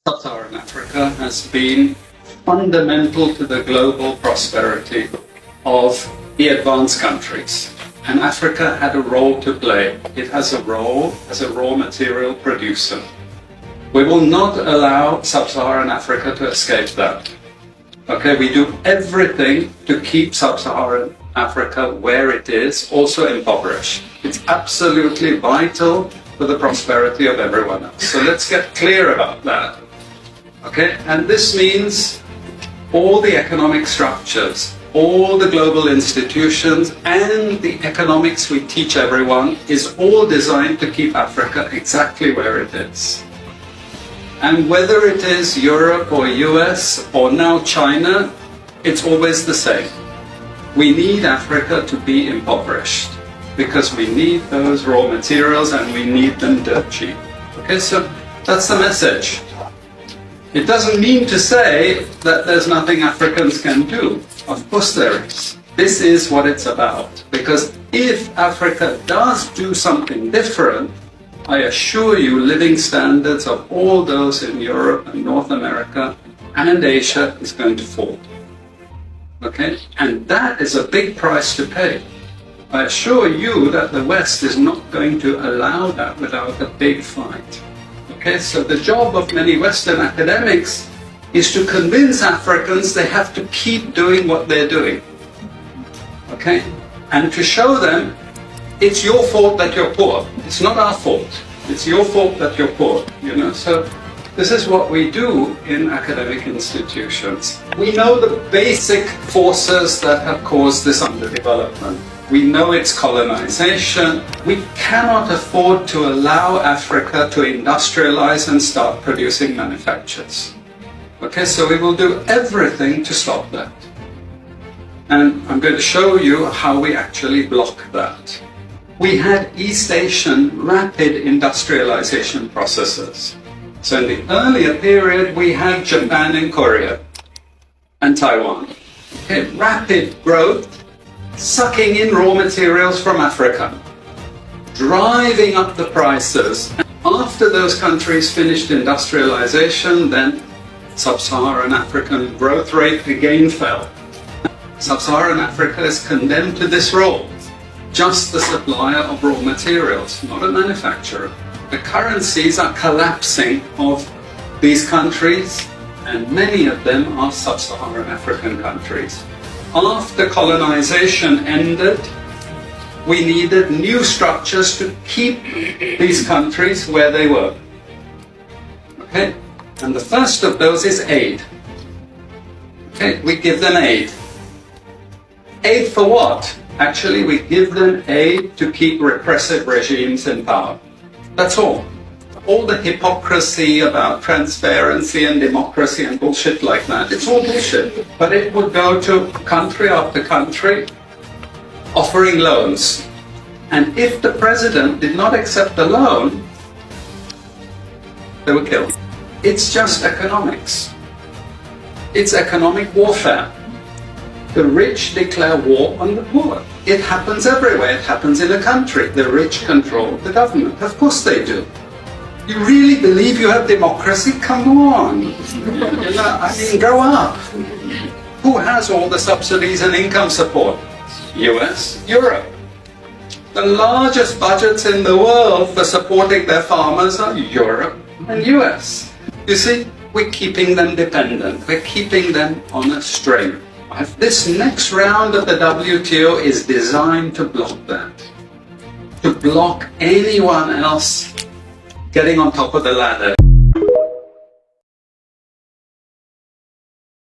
Sub-Saharan Africa has been fundamental to the global prosperity of the advanced countries. And Africa had a role to play. It has a role as a raw material producer. We will not allow Sub-Saharan Africa to escape that. Okay, we do everything to keep Sub-Saharan Africa where it is, also impoverished. It's absolutely vital for the prosperity of everyone else. So let's get clear about that. Okay, and this means all the economic structures, all the global institutions, and the economics we teach everyone is all designed to keep Africa exactly where it is. And whether it is Europe or US or now China, it's always the same. We need Africa to be impoverished because we need those raw materials and we need them dirt cheap. Okay, so that's the message. It doesn't mean to say that there's nothing Africans can do. Of course there is. This is what it's about. Because if Africa does do something different, I assure you living standards of all those in Europe and North America and Asia is going to fall. Okay? And that is a big price to pay. I assure you that the West is not going to allow that without a big fight. Okay, so the job of many Western academics is to convince Africans they have to keep doing what they're doing. Okay? And to show them it's your fault that you're poor. It's not our fault. It's your fault that you're poor. You know, so this is what we do in academic institutions. We know the basic forces that have caused this underdevelopment. We know it's colonization. We cannot afford to allow Africa to industrialize and start producing manufactures. Okay, so we will do everything to stop that. And I'm going to show you how we actually block that. We had East Asian rapid industrialization processes. So in the earlier period, we had Japan and Korea and Taiwan. Okay, rapid growth, sucking in raw materials from Africa, driving up the prices. After those countries finished industrialization, then Sub-Saharan African growth rate again fell. Sub-Saharan Africa is condemned to this role, just the supplier of raw materials, not a manufacturer. The currencies are collapsing of these countries, and many of them are Sub-Saharan African countries. After colonization ended, we needed new structures to keep these countries where they were. Okay? And the first of those is aid. Okay? We give them aid. Aid for what? Actually, we give them aid to keep repressive regimes in power. That's all. All the hypocrisy about transparency and democracy and bullshit like that, it's all bullshit. But it would go to country after country offering loans. And if the president did not accept the loan, they were killed. It's just economics. It's economic warfare. The rich declare war on the poor. It happens everywhere. It happens in a country. The rich control the government. Of course they do. You really believe you have democracy? Come on. You know, I mean, grow up. Who has all the subsidies and income support? US, Europe. The largest budgets in the world for supporting their farmers are Europe and US. You see, we're keeping them dependent. We're keeping them on a string. This next round of the WTO is designed to block that. To block anyone else getting on top of the ladder.